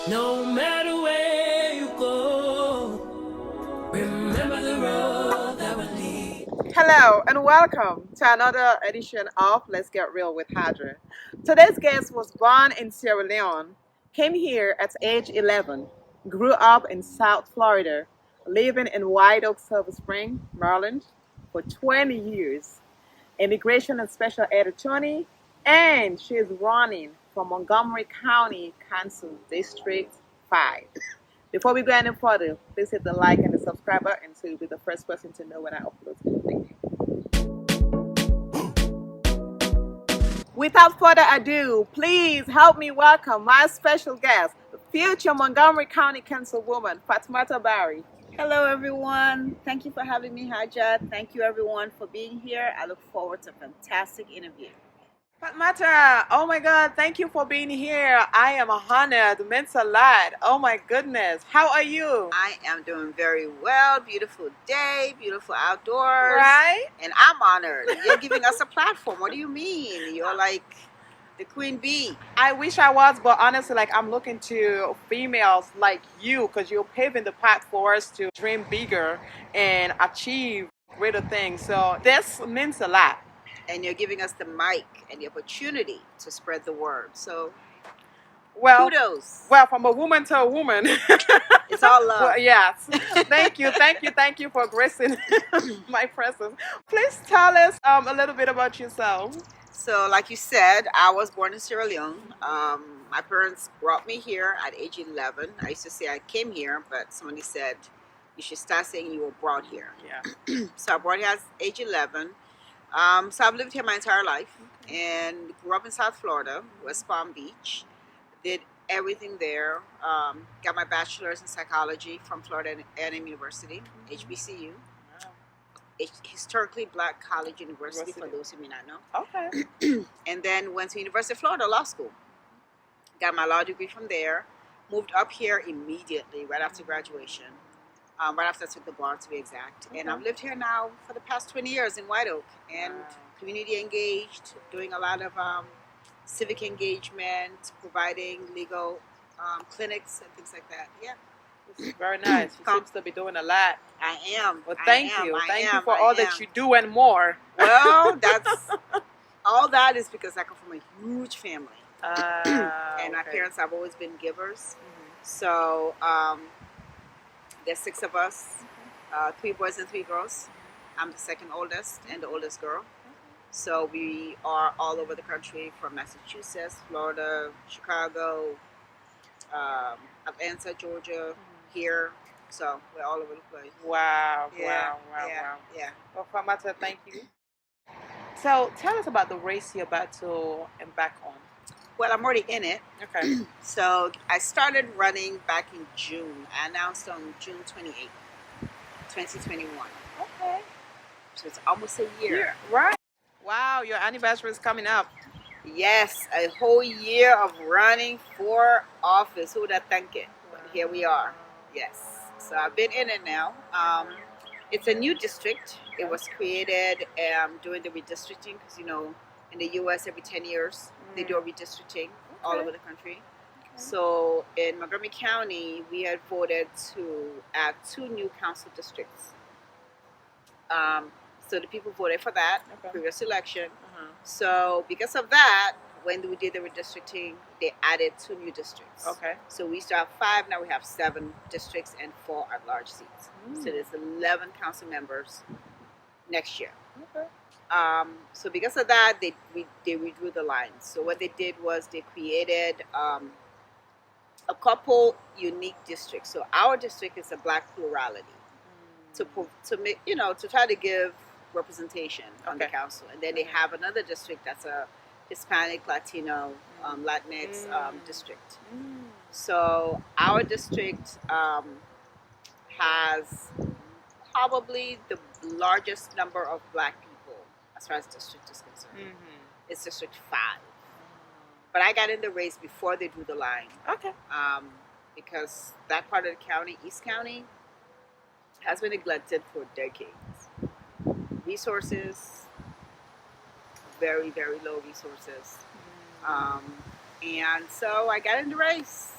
No matter where you go, remember the road that will lead. Hello and welcome to another edition of Let's Get Real with Haja. Today's guest was born in Sierra Leone, came here at age 11, grew up in South Florida, living in White Oak, Silver Spring, Maryland for 20 years, immigration and special ed attorney, and she is running for Montgomery County Council District 5. Before we go any further, please hit the like and the subscribe button so you'll be the first person to know when I upload anything. Without further ado, please help me welcome my special guest, future Montgomery County Councilwoman Fatmata Barrie. Hello, everyone. Thank you for having me, Haja. Thank you, everyone, for being here. I look forward to a fantastic interview. Fatmata, oh my God, thank you for being here. I am honored, it means a lot. Oh my goodness, how are you? I am doing very well. Beautiful day, beautiful outdoors. Right? And I'm honored. You're giving us a platform. What do you mean? You're like the queen bee. I wish I was, but honestly, like I'm looking to females like you because you're paving the path for us to dream bigger and achieve greater things. So this means a lot. And you're giving us the mic and the opportunity to spread the word. So, Well, kudos. well, from a woman to a woman. It's all love. Well, yes. Thank you for gracing my presence. Please tell us a little bit about yourself. So, like you said, I was born in Sierra Leone. My parents brought me here at age 11. I used to say I came here, but somebody said you should start saying you were brought here. Yeah. So I brought here at age 11. So I've lived here my entire life and grew up in South Florida, West Palm Beach. Did everything there. Got my bachelor's in psychology from Florida A&M University, HBCU. Historically Black College University, for those who may not know. Okay. And then went to University of Florida Law School. Got my law degree from there. Moved up here immediately right after graduation. Right after I took the bar, to be exact. And I've lived here now for the past 20 years in White Oak. And community engaged, doing a lot of civic engagement, providing legal clinics and things like that. Yeah. Very nice. You seems to be doing a lot. I am. Well, thank you. Thank you for I all am. that you do and more. Well, that's all that is because I come from a huge family. And my Okay. parents have always been givers. So there's 6 of us, 3 boys and 3 girls. I'm the second oldest and the oldest girl. So we are all over the country, from Massachusetts, Florida, Chicago, Atlanta, Georgia, here. So we're all over the place. Wow, Yeah, wow. yeah. Well, Famata, thank you. So tell us about the race you're about to embark on. Well, I'm already in it. Okay. So I started running back in June. I announced on June 28th, 2021. Okay. So it's almost a year. Right. Wow, your anniversary is coming up. Yes, a whole year of running for office. Who would have thunk it? But here we are. Yes. So I've been in it now. It's a new district. It was created during the redistricting because, in the U.S. every 10 years they do a redistricting all over the country. Okay. So in Montgomery County, we had voted to add 2 new council districts. So the people voted for that previous election. So because of that, when we did the redistricting, they added 2 new districts. Okay. So we used to have 5, now we have 7 districts and 4 at-large seats. So there's 11 council members next year. Okay. So because of that, they redrew the lines. So what they did was they created a couple unique districts. So our district is a Black plurality to make, to try to give representation on the council. And then they have another district that's a Hispanic, Latino, Latinx district. So our district has probably the largest number of Black people as far as district is concerned. It's District 5. But I got in the race before they drew the line. Okay. Because that part of the county, East County, has been neglected for decades. Resources, very, very low resources. And so I got in the race.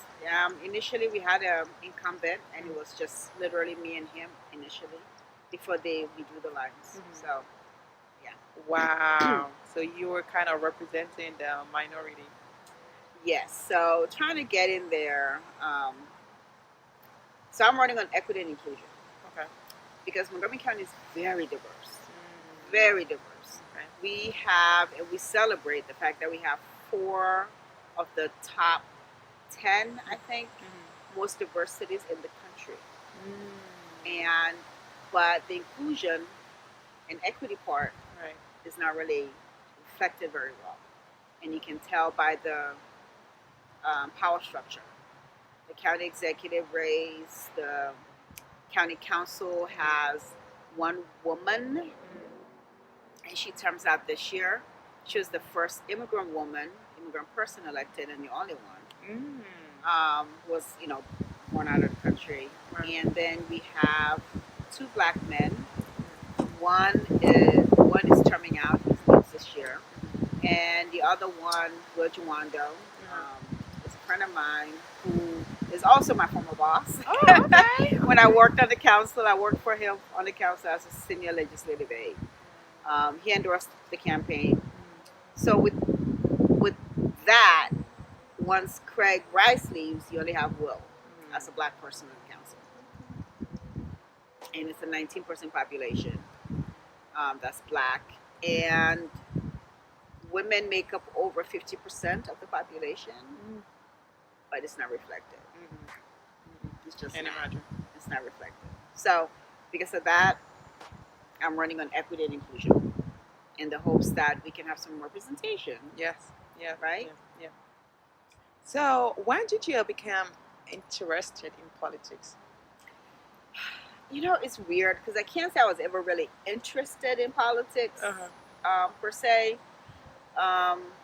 Initially, we had an incumbent, and it was just literally me and him initially before they redo the lines. So, yeah. Wow. So you were kind of representing the minority. Yes. So trying to get in there. So I'm running on equity and inclusion. Okay. Because Montgomery County is very diverse. Very diverse. Okay. We have, and we celebrate the fact that we have 4 of the top 10, I think, most diverse cities in the country. But the inclusion and equity part is not really reflected very well. And you can tell by the power structure. The county executive race, the county council has 1 woman, and she terms out this year. She was the first immigrant person elected, and the only one. Was born out of the country. And then we have 2 black men. One is terming out this year, and the other one, Will Juwando, is a friend of mine who is also my former boss. Oh, okay. When I worked on the council, I worked for him on the council as a senior legislative aide. He endorsed the campaign. So with that, once Craig Rice leaves, you only have Will as a black person on the council. And it's a 19% population that's black. And women make up over 50% of the population, but it's not reflected. It's just it's not reflected. So because of that, I'm running on equity and inclusion in the hopes that we can have some representation. Yes. Yeah. Right? Yeah. So when did you become interested in politics? It's weird because I can't say I was ever really interested in politics per se.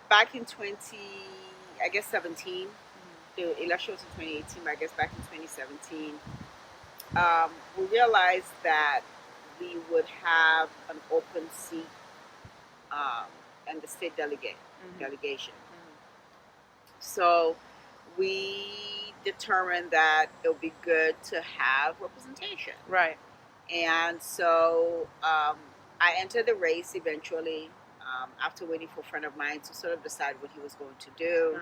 Back in 2017, the election was in 2018, but I guess back in 2017, we realized that we would have an open seat in the state delegation. So we determined that it would be good to have representation. Right. And so I entered the race eventually after waiting for a friend of mine to sort of decide what he was going to do.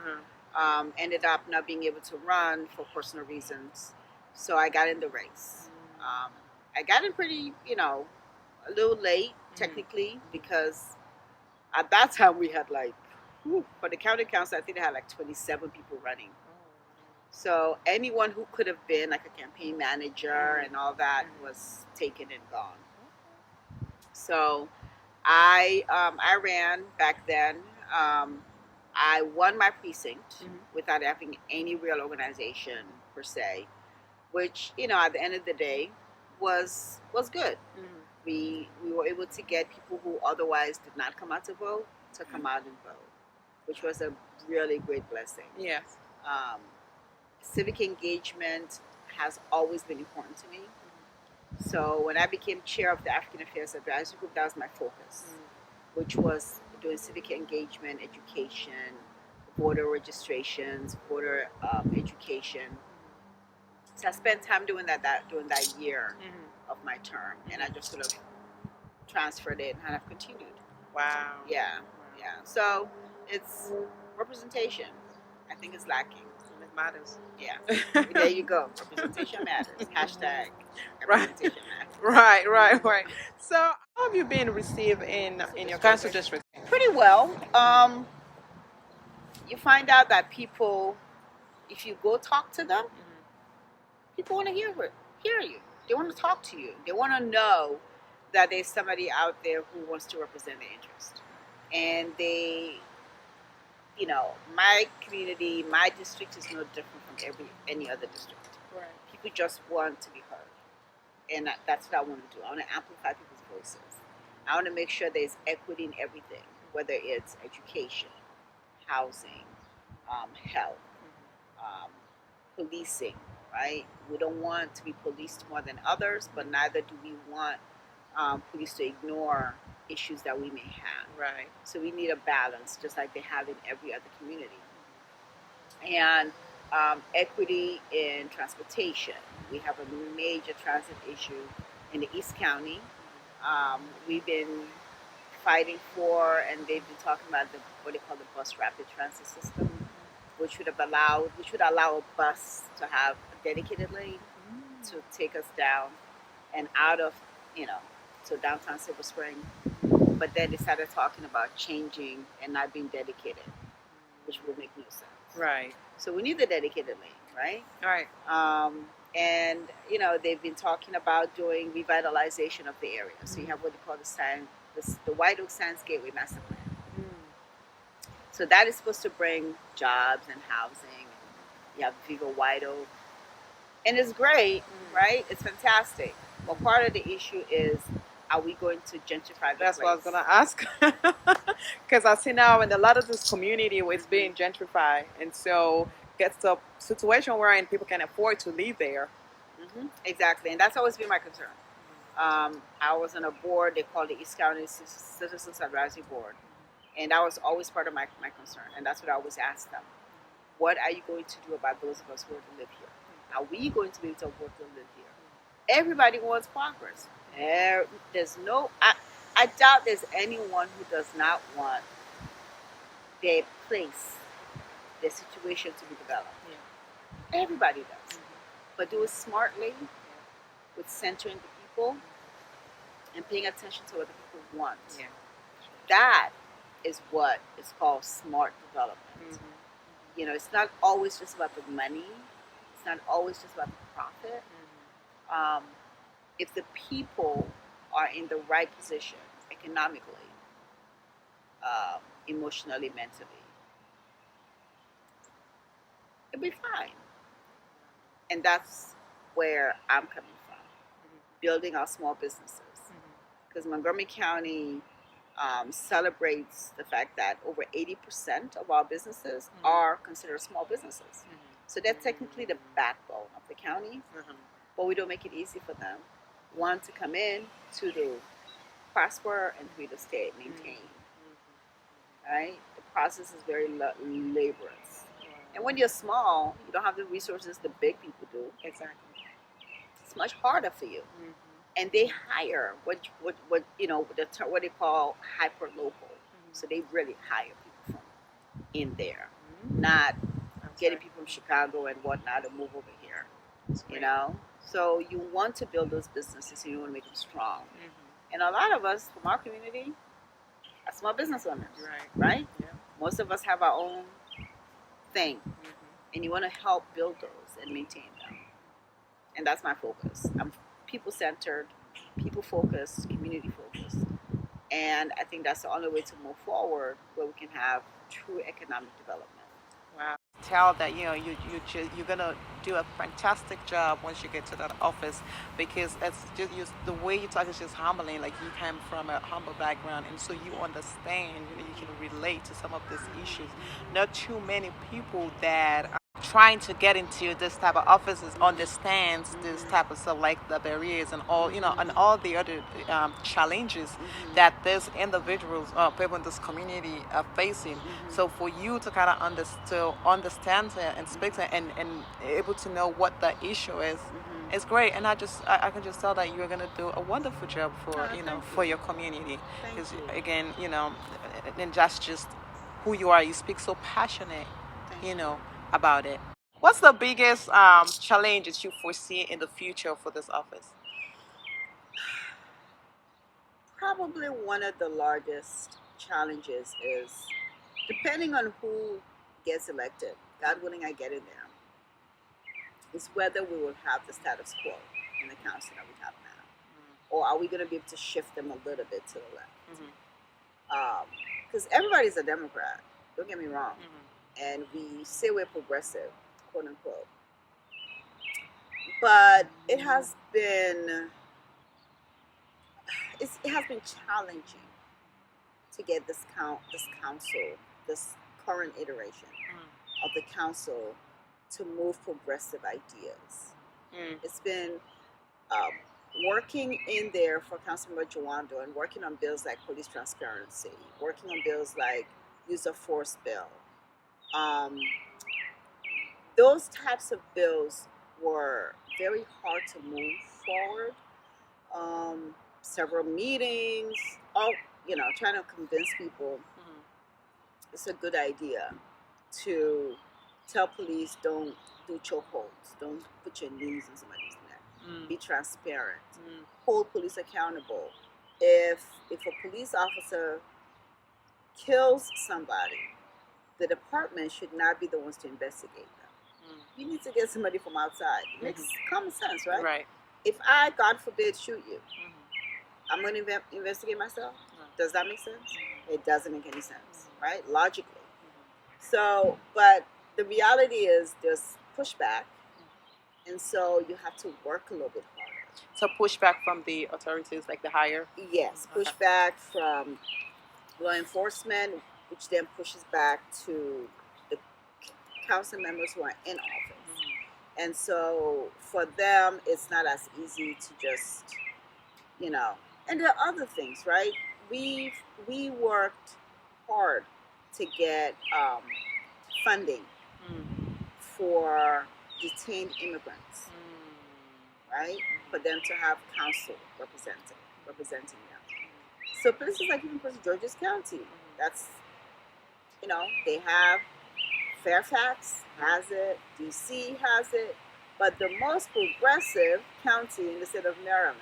Ended up not being able to run for personal reasons. So I got in the race. I got in pretty, a little late technically because at that time we had for the county council, I think they had 27 people running. So anyone who could have been like a campaign manager and all that was taken and gone. So I ran back then. I won my precinct without having any real organization per se, which at the end of the day was good. We were able to get people who otherwise did not come out to vote to come out and vote, which was a really great blessing. Yes. Civic engagement has always been important to me. So when I became chair of the African Affairs Advisory Group, that was my focus, which was doing civic engagement, education, voter registrations, voter education. So I spent time doing that during that year of my term, and I just sort of transferred it and I've continued. Wow. Yeah. So it's representation. I think it's lacking. It matters. Yeah. There you go. Representation matters. Hashtag representation matters. Right. So how have you been received in your council district? Pretty well. You find out that people, if you go talk to them, people want to hear you. They want to talk to you. They want to know that there's somebody out there who wants to represent their interest. And they, my community, my district is no different from any other district. Right. People just want to be heard. And that's what I want to do. I want to amplify people's voices. I want to make sure there's equity in everything, whether it's education, housing, health, policing, right? We don't want to be policed more than others, but neither do we want police to ignore issues that we may have. Right. So we need a balance, just like they have in every other community. And Equity in transportation. We have a major transit issue in the East County. We've been fighting for, and they've been talking about what they call the bus rapid transit system, which would allow a bus to have a dedicated lane to take us down and out of, so downtown Silver Spring. But then they started talking about changing and not being dedicated, which will make no sense. Right. So we need the dedicated lane, right? Right. And they've been talking about doing revitalization of the area. So you have what they call the White Oak Sands Gateway Master Plan. So that is supposed to bring jobs and housing. You have Viva White Oak, and it's great, right? It's fantastic. But part of the issue is, are we going to gentrify the That's place? what I was gonna ask. Because I see now in a lot of this community it's being gentrified, and so gets to a situation where people can afford to live there. Exactly, and that's always been my concern. I was on a board they call the East County Citizens Advisory Board, and that was always part of my concern, and that's what I always ask them. What are you going to do about those of us who want to live here? Are we going to be able to afford to live here? Everybody wants progress. There's no, I doubt there's anyone who does not want their place, their situation to be developed. Yeah. Everybody does. But do it smartly, with centering the people and paying attention to what the people want. Yeah. That is what is called smart development. It's not always just about the money. It's not always just about the profit. If the people are in the right position economically, emotionally, mentally, it'll be fine. And that's where I'm coming from, building our small businesses. Because Montgomery County celebrates the fact that over 80% of our businesses are considered small businesses. So they're technically the backbone of the county, but we don't make it easy for them. One, to come in, two, to prosper, and three, to stay, maintain. Right? The process is very laborious. And when you're small, you don't have the resources the big people do. Exactly. It's much harder for you. And they hire what they call hyper local. So they really hire people from in there, not getting people from Chicago and whatnot to move over here. So you want to build those businesses, and you want to make them strong. And a lot of us from our community are small business owners, right? Yeah. Most of us have our own thing, and you want to help build those and maintain them. And that's my focus. I'm people-centered, people-focused, community-focused. And I think that's the only way to move forward, where we can have true economic development. Wow. Tell that you're gonna do a fantastic job once you get to that office, because it's just the way you talk is just humbling. Like, you came from a humble background, and so you understand. You can relate to some of these issues. Not too many people that are trying to get into this type of offices understands this type of stuff, like the barriers and all and all the other challenges that these individuals, people in this community are facing. So for you to kind of understand it and speak to it and able to know what the issue is, it's great. And I can just tell that you're going to do a wonderful job for for your community, because again, and that's just who you are. You speak so passionate, about it. What's the biggest challenges you foresee in the future for this office? Probably one of the largest challenges is, depending on who gets elected, God willing I get in there, is whether we will have the status quo in the council that we have now. Or are we going to be able to shift them a little bit to the left? Because everybody's a Democrat, don't get me wrong. And we say we're progressive, quote unquote. But it has been challenging to get this council, this current iteration of the council, to move progressive ideas. It's been working in there for Councilmember Jawando and working on bills like police transparency, working on bills like use of force bill. those types of bills were very hard to move forward. Several meetings, all trying to convince people it's a good idea to tell police don't do chokeholds, don't put your knees in somebody's neck, be transparent, hold police accountable. If a police officer kills somebody, the department should not be the ones to investigate them. You need to get somebody from outside. It makes common sense, right? Right. If I, God forbid, shoot you, I'm going to investigate myself. Does that make sense? It doesn't make any sense, right? Logically. So, but the reality is there's pushback, and so you have to work a little bit harder. So pushback from the authorities, like the higher? Yes, pushback from law enforcement, which then pushes back to the council members who are in office. And so for them, it's not as easy to just, and there are other things, right? We worked hard to get funding for detained immigrants, right? For them to have counsel representing them. So places like even Georges County, that's, they have, Fairfax has it, DC has it, but the most progressive county in the state of Maryland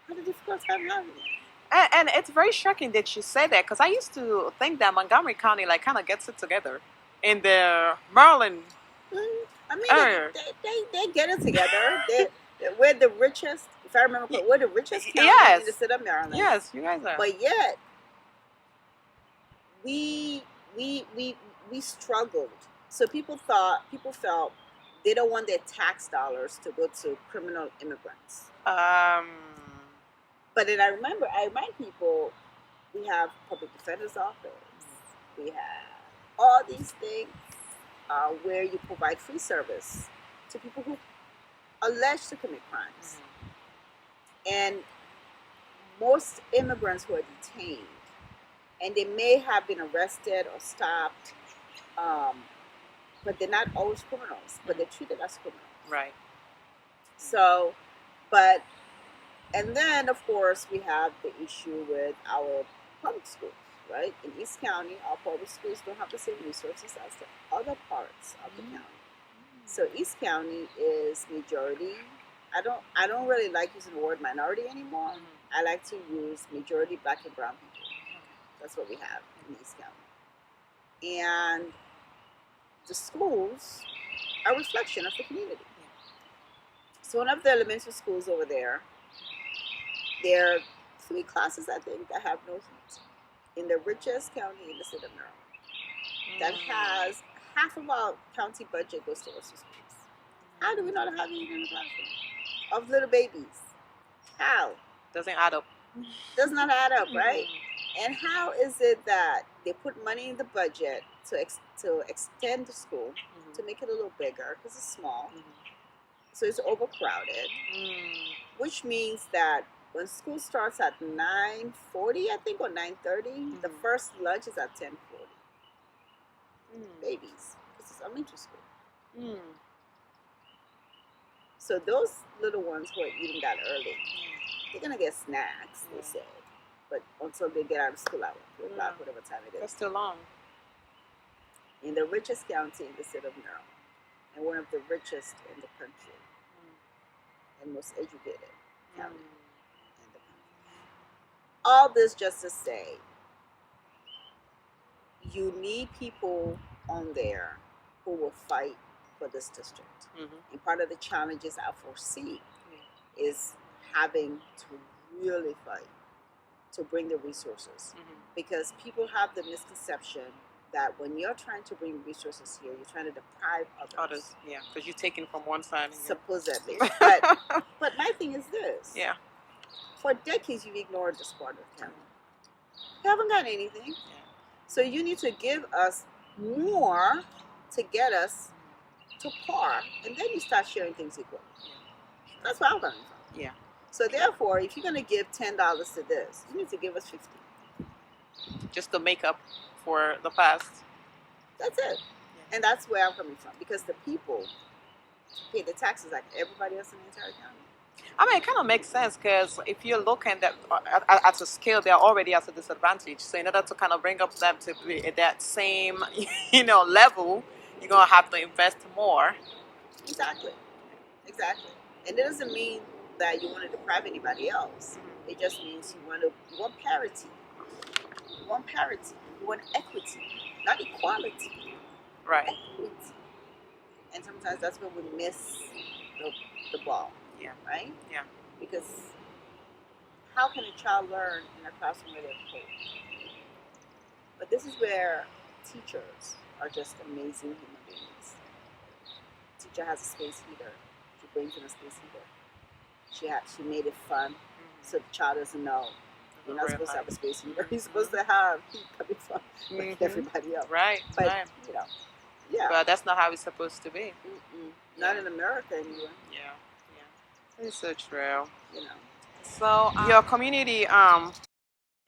had a difficult time having it. And it's very shocking that you say that, because I used to think that Montgomery County kind of gets it together in the Maryland area. They get it together. We're the richest, if I remember correctly, we're the richest county in the state of Maryland. Yes, you guys are. But yet, we struggled. So people felt they don't want their tax dollars to go to criminal immigrants. But then I remind people, we have public defender's office. We have all these things where you provide free service to people who are alleged to commit crimes. And most immigrants who are detained, and they may have been arrested or stopped, but they're not always criminals, but they're treated as criminals. Right. So, and then, of course, we have the issue with our public schools, right? In East County, our public schools don't have the same resources as the other parts of the county. So East County is majority. I don't really like using the word minority anymore. I like to use majority Black and brown people. That's what we have in East County. And the schools are a reflection of the community. So one of the elementary schools over there, there are 3 classes, I think, that have no heat in the richest county in the state of Maryland. That has half of our county budget goes towards the schools. How do we not have heat in the classroom of little babies? How? Doesn't add up. Does not add up, right? And how is it that they put money in the budget to extend the school, to make it a little bigger, because it's small, so it's overcrowded, which means that when school starts at 9:40, I think, or 9:30, the first lunch is at 10:40. Babies, this is elementary school. So those little ones who are eating that early, they're gonna get snacks, they say, but until they get out of school hour, 2 o'clock, whatever time it is. That's too long. In the richest county in the state of Maryland, and one of the richest in the country, and most educated county in the country. All this just to say, you need people on there who will fight for this district. And part of the challenges I foresee is having to really fight to bring the resources. Because people have the misconception that when you're trying to bring resources here, you're trying to deprive others. Yeah, because you're taking from one side. And supposedly. But my thing is this. Yeah. For decades, you've ignored this part of the county. You haven't got anything. So you need to give us more to get us to par, and then you start sharing things equally. That's where I'm coming from. Yeah. So therefore, if you're going to give $10 to this, you need to give us $50. Just to make up for the past. That's it. And that's where I'm coming from, because the people pay the taxes like everybody else in the entire county. I mean, it kind of makes sense because if you're looking at a scale, they're already at a disadvantage. So in order to kind of bring up them to be at that same, level, you're gonna have to invest more. Exactly. And it doesn't mean that you want to deprive anybody else. Mm-hmm. It just means you want parity. You want parity. You want equity, not equality. Right. Equity. And sometimes that's where we miss the ball. Yeah. Right? Yeah. Because how can a child learn in a classroom where they're cold? But this is where teachers are just amazing human beings. Teacher has a space heater. She brings in a space heater. She made it fun, so the child doesn't know. You're not supposed to have a space heater. You're supposed to have heat coming from like everybody else. Right. But right. Yeah. But that's not how it's supposed to be. Not in America anyway. Yeah. It's so true. So your community,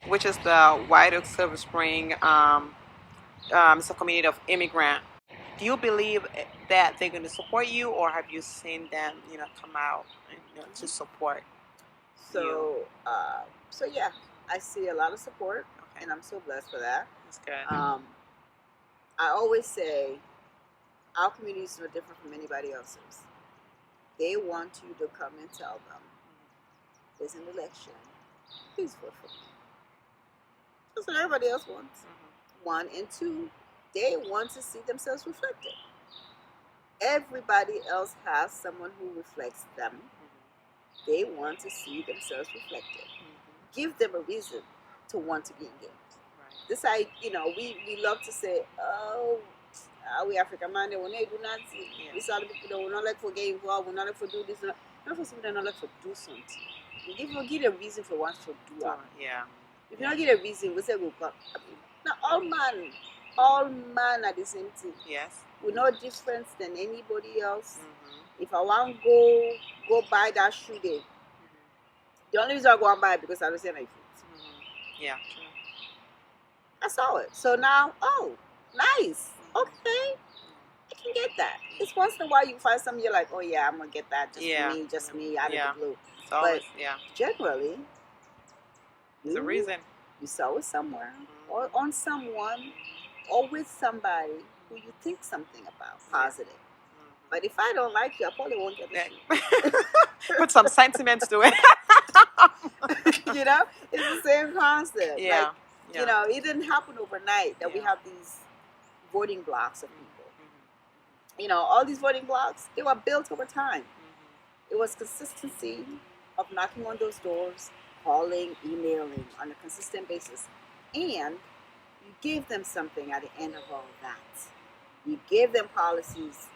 which is the White Oak Silver Spring, it's a community of immigrant. Do you believe that they're going to support you, or have you seen them, come out to support? So yeah, I see a lot of support, and I'm so blessed for that. That's good. I always say our community is no different from anybody else's. They want you to come and tell them there's an election. Please vote for me. That's what everybody else wants. One, and two, they want to see themselves reflected. Everybody else has someone who reflects them. They want to see themselves reflected. Give them a reason to want to be engaged. This, we love to say, oh, we African man, they will not do nothing. These are the people that will not like for get involved, will not like for do this, not for something, not like for do something. If you give a reason for what to do, if you don't get a reason, we say we'll come. Now all man are the same thing. Yes. We're no different than anybody else. If I want to go buy that shoe there, the only reason I go and buy it because I don't see my feet. Yeah. I saw it. So now, oh, nice. Okay. I can get that. It's once in a while you find something you're like, oh yeah, I'm gonna get that. Just me, out of the blue. Always, but generally, there's a reason. You saw it somewhere, or on someone, or with somebody who you think something about positive. But if I don't like you, I probably won't get it. Put some sentiments to it. It's the same concept. Yeah. It didn't happen overnight that we have these voting blocks of people. All these voting blocks, they were built over time. It was consistency of knocking on those doors, calling, emailing on a consistent basis. And you gave them something at the end of all of that. You gave them policies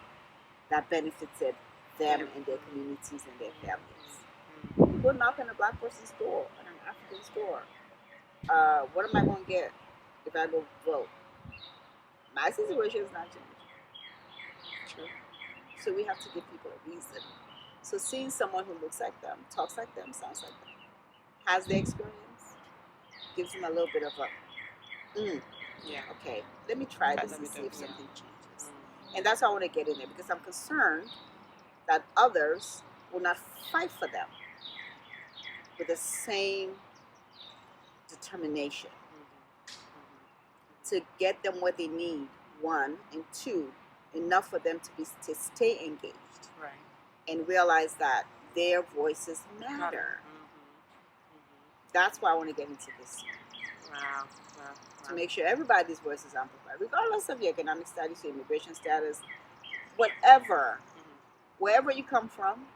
that benefited them and their communities and their families. You go knock on a black person's door, on an African's door. What am I going to get if I go vote? My situation is not changing. True. So we have to give people a reason. So seeing someone who looks like them, talks like them, sounds like them, has the experience, gives them a little bit of a, okay, let me try this and see if something changes. And that's why I want to get in there, because I'm concerned that others will not fight for them with the same determination to get them what they need, one, and two, enough for them to stay engaged. Right. And realize that their voices matter. That's why I want to get into this. Wow. To make sure everybody's voice is amplified, regardless of your economic status, your immigration status, whatever, wherever you come from,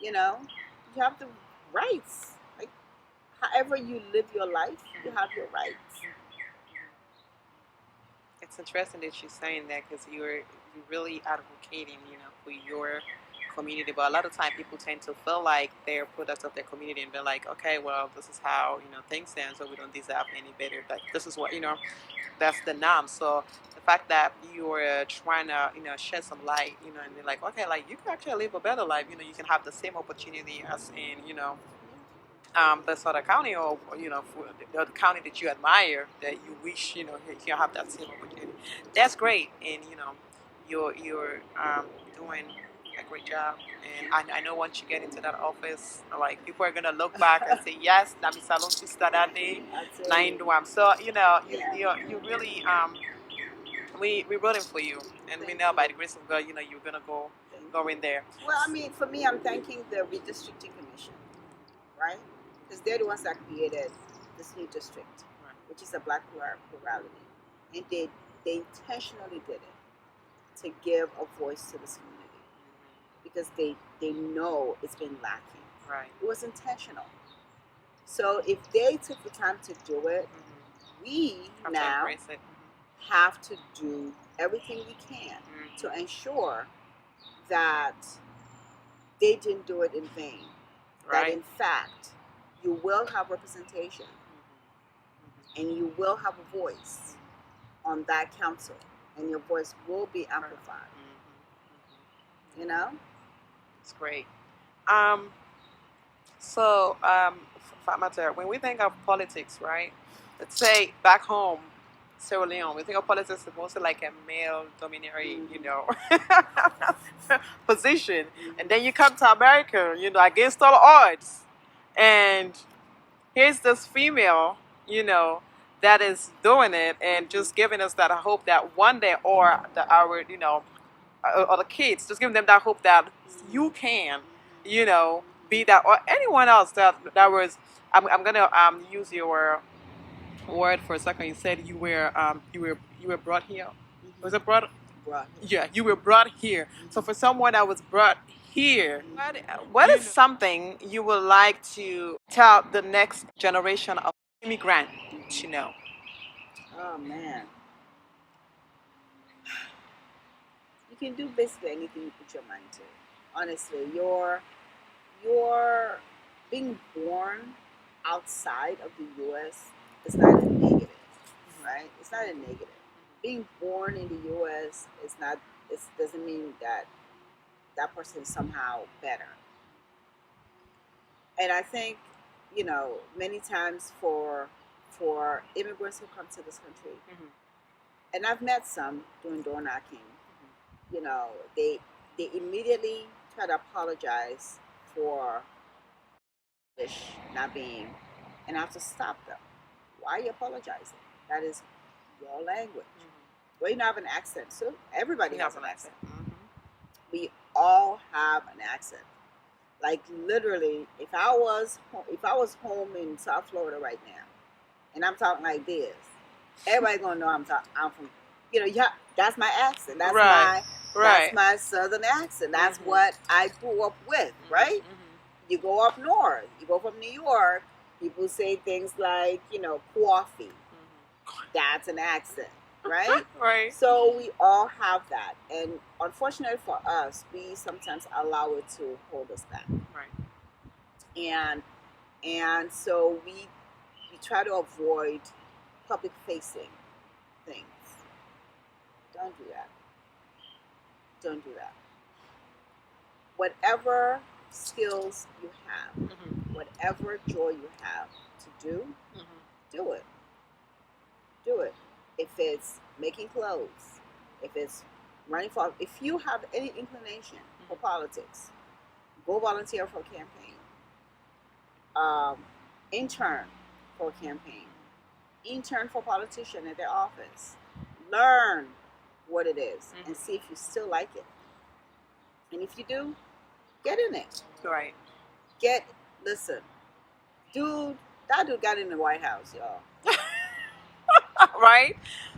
you have the rights. Like, however you live your life, you have your rights. It's interesting that you're saying that, because you're really advocating, for your community. But a lot of time people tend to feel like they're products of their community, and they're like, okay, well, this is how things stand, so we don't deserve any better. Like, this is what that's the norm. So the fact that you're trying to shed some light, and they're like, okay, like, you can actually live a better life. You can have the same opportunity as in this other county, or for the other county that you admire, that you wish you have that same opportunity. That's great, and you're doing a great job. And I know once you get into that office, like, people are gonna look back and say, yes, nami salon sister that day, nine duam. So you really we're rooting for you, and we know by the grace of God, you're gonna go in there. Well, I mean, for me, I'm thanking the redistricting commission, right? Because they're the ones that created this new district, Right. which is a black plurality, and they intentionally did it to give a voice to this community because they know it's been lacking. Right. It was intentional. So if they took the time to do it, we now have to do everything we can to ensure that they didn't do it in vain. Right. That in fact, you will have representation and you will have a voice on that council, and your voice will be amplified. You know? It's great. Fatmata, when we think of politics, right? Let's say back home, Sierra Leone, we think of politics as mostly like a male-dominatory, position. And then you come to America, against all odds. And here's this female, that is doing it and just giving us that hope that one day, or the kids, just giving them that hope that you can, be that, or anyone else that was. I'm gonna use your word for a second. You said you were brought here. Was it brought? Right. Yeah, you were brought here. So for someone that was brought here, what is something you would like to tell the next generation of immigrant to know? Oh man. You can do basically anything you put your mind to. Honestly, you're being born outside of the U.S. is not a negative, right? It's not a negative. Being born in the U.S. is not. It doesn't mean that that person is somehow better. And I think, many times for immigrants who come to this country, and I've met some doing door knocking. They immediately try to apologize for English not being, and I have to stop them. Why are you apologizing? That is your language. Well, you don't have an accent, so everybody has an accent. We all have an accent. Like literally, if I was home in South Florida right now, and I'm talking like this, everybody gonna know I'm from. That's my accent. That's that's my southern accent. That's what I grew up with, right? You go up north, you go from New York, people say things like, coffee. That's an accent, right? Right. So we all have that. And unfortunately for us, we sometimes allow it to hold us back. Right. And so we try to avoid public facing things. Don't do that. Don't do that. Whatever skills you have, whatever joy you have to do, do it. Do it. If it's making clothes, if it's running for, if you have any inclination for politics, go volunteer for a campaign. Intern for a campaign. Intern for a politician at their office. Learn what it is and see if you still like it. And if you do, get in it. Right. Listen, that dude got in the White House, y'all. Right?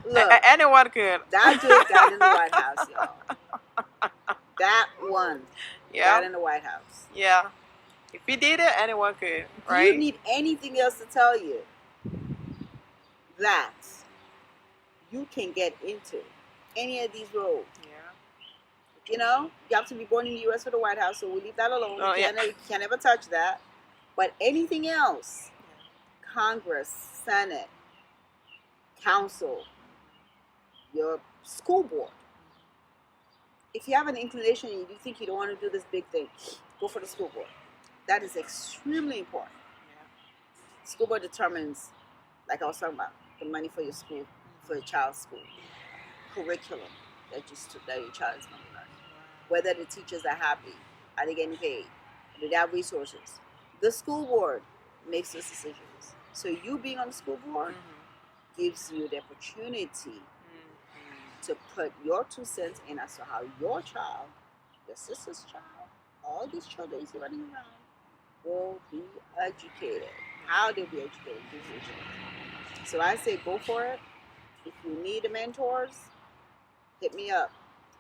Look, anyone could. That dude got in the White House, y'all. That one got in the White House. Yeah. If he did it, anyone could, right? Do you need anything else to tell you that you can get into any of these roles? Yeah. You have to be born in the U.S. for the White House, so we leave that alone. Oh, You can't ever touch that. But anything else, Congress, Senate, Council, your school board, if you have an inclination and you think you don't want to do this big thing, go for the school board. That is extremely important. School board determines, like I was talking about, the money for your school, for your child's school, curriculum that your child is going to learn. Whether the teachers are happy, are they getting paid, do they have resources? The school board makes those decisions. So you being on the school board gives you the opportunity to put your 2 cents in as to how your child, your sister's child, all these children you see running around will be educated. How they'll be educated, So I say go for it. If you need mentors, hit me up.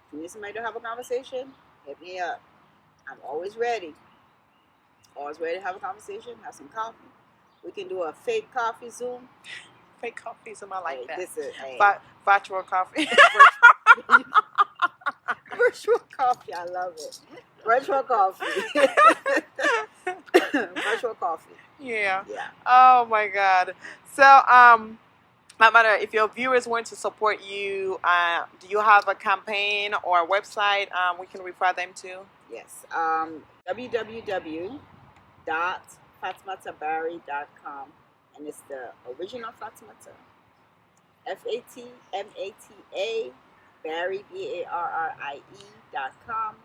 If you need somebody to have a conversation, hit me up. I'm always ready. Always ready to have a conversation, have some coffee. We can do a fake coffee Zoom. Fake coffee Zoom, I like that. This is virtual coffee. Virtual coffee, I love it. Virtual coffee. Virtual coffee. Yeah. Yeah. Oh my God. So, no matter if your viewers want to support you, do you have a campaign or a website we can refer them to? Yes. www.fatmatabarrie.com, and it's the original Fatmata. Fatmata Barrie BARRIE.com.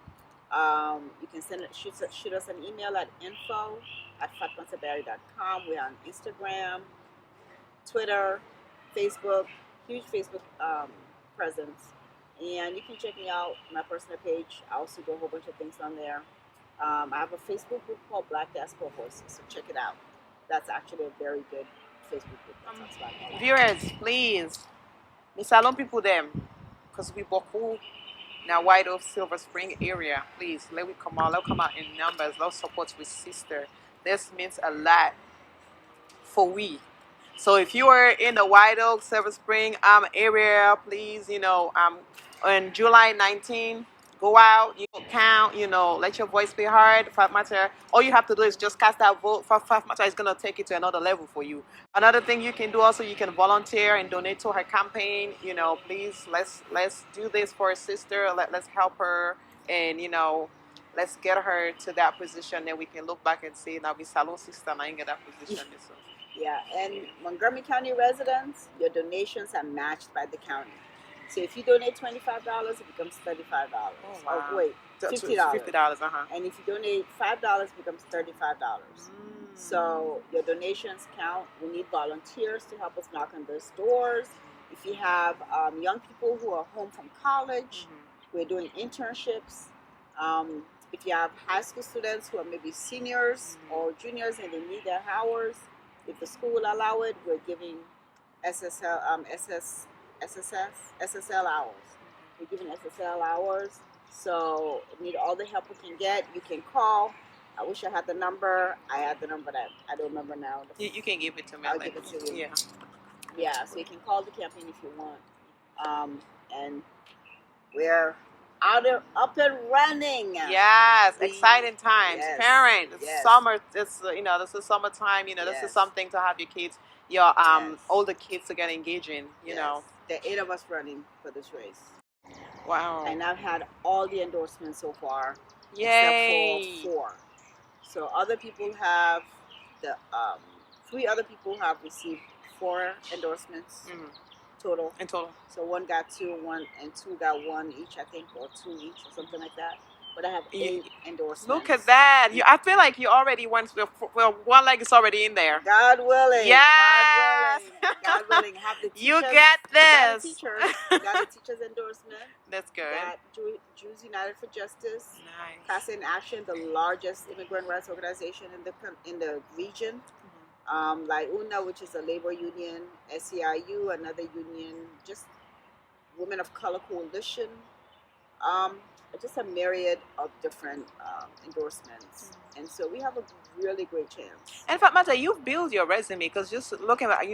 You can shoot us an email at info@fatmatabarrie.com. We're on Instagram, Twitter, Facebook, huge Facebook presence, and you can check me out my personal page. I also do a whole bunch of things on there. I have a Facebook group called Black Diaspora Voices, so check it out. That's actually a very good Facebook group. Viewers, please, me salon people them, because we boku now White Oak, Silver Spring area. Please let we come out. Let's come out in numbers. Let's support with sister. This means a lot for we. So if you are in the White Oak, Silver Spring area, please, on July 19, go out, count, let your voice be heard. Fatmata, all you have to do is just cast that vote. Fatmata is going to take it to another level for you. Another thing you can do also, you can volunteer and donate to her campaign. Please, let's do this for a sister. Let's help her, and let's get her to that position. Then we can look back and say, now we salon sister, and I get that position. So. Yeah, and Montgomery County residents, your donations are matched by the county. So if you donate $25, it becomes $35. Oh, wow. Oh wait, $50. $50, And if you donate $5, it becomes $35. So your donations count. We need volunteers to help us knock on those doors. If you have young people who are home from college, we're doing internships. If you have high school students who are maybe seniors or juniors and they need their hours, if the school will allow it, we're giving SSL hours. We're giving SSL hours. So we need all the help we can get. You can call. I wish I had the number. I had the number that I don't remember now. You can give it to me. I'll give it to you. Yeah. Yeah, so you can call the campaign if you want. And we're up and running. Yes, exciting times. Yes, Parents, yes. Summer. This is summertime. This is something to have your kids, your older kids to get engaging. You know, there are 8 of us running for this race. Wow. And I've had all the endorsements so far. Yay. Except for 4. So other people have 3 other people have received 4 endorsements. Total. In total. So 1 got 2, 1 and 2 got 1 each, I think, or 2 each, or something like that. But I have 8 endorsements. Look at that! I feel like you already went. Well, one leg is already in there. God willing. Yes. God willing. Have the teachers, you get this. Got the teachers endorsement. That's good. Got Jews United for Justice. Nice. Casa in Action, the largest immigrant rights organization in the region. Like UNA, which is a labor union, SEIU, another union, just Women of Color Coalition, just a myriad of different endorsements. And so we have a really great chance. And Fatmata, you've built your resume, because just looking at,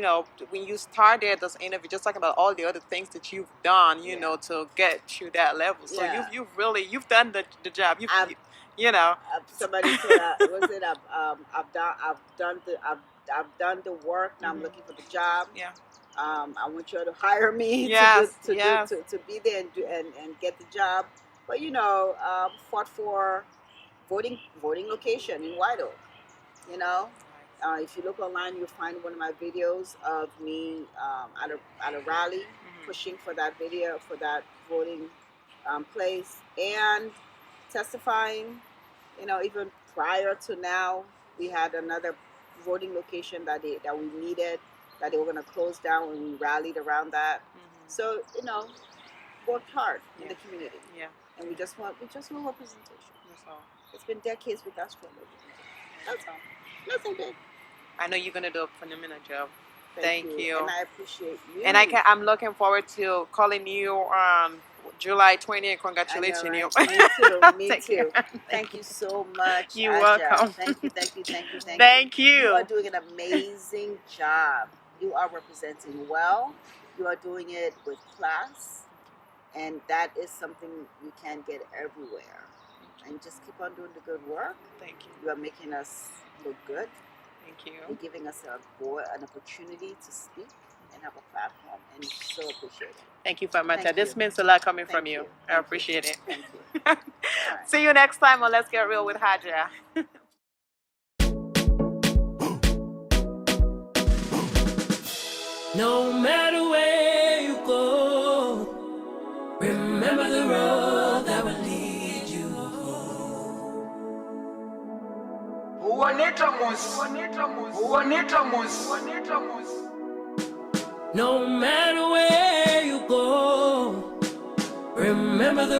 when you started this interview, just talking about all the other things that you've done, you know, to get to that level. So you've done the job. Somebody said, I've done the work. Now I'm looking for the job. Yeah. I want you to hire me to be there and get the job. But fought for voting location in White Oak. If you look online, you'll find one of my videos of me at a rally pushing for that video, for that voting place, and testifying. You know, even prior to now, we had another voting location that we needed, that they were going to close down, when we rallied around that. So, you know, worked hard in the community. Yeah. And we just want representation. That's all. It's been decades with that struggle. That's all. Nothing big. I know you're gonna do a phenomenal job. Thank you. And I appreciate you. And I'm looking forward to calling you July 20th and congratulating you. Me too. Me too. Thank you so much. You're Haja. welcome. Thank you. Thank you. You are doing an amazing job. You are representing well. You are doing it with class. And that is something you can't get everywhere. And just keep on doing the good work. Thank you. You are making us look good. Thank you. You're giving us an opportunity to speak and have a platform, and so appreciate it. Thank you, Fatmata. Thank This you. means a lot coming from you. I appreciate it. Thank you. See you next time on Let's Get Real with Haja. No matter where you go, remember the road that will lead you home. No matter where you go, remember the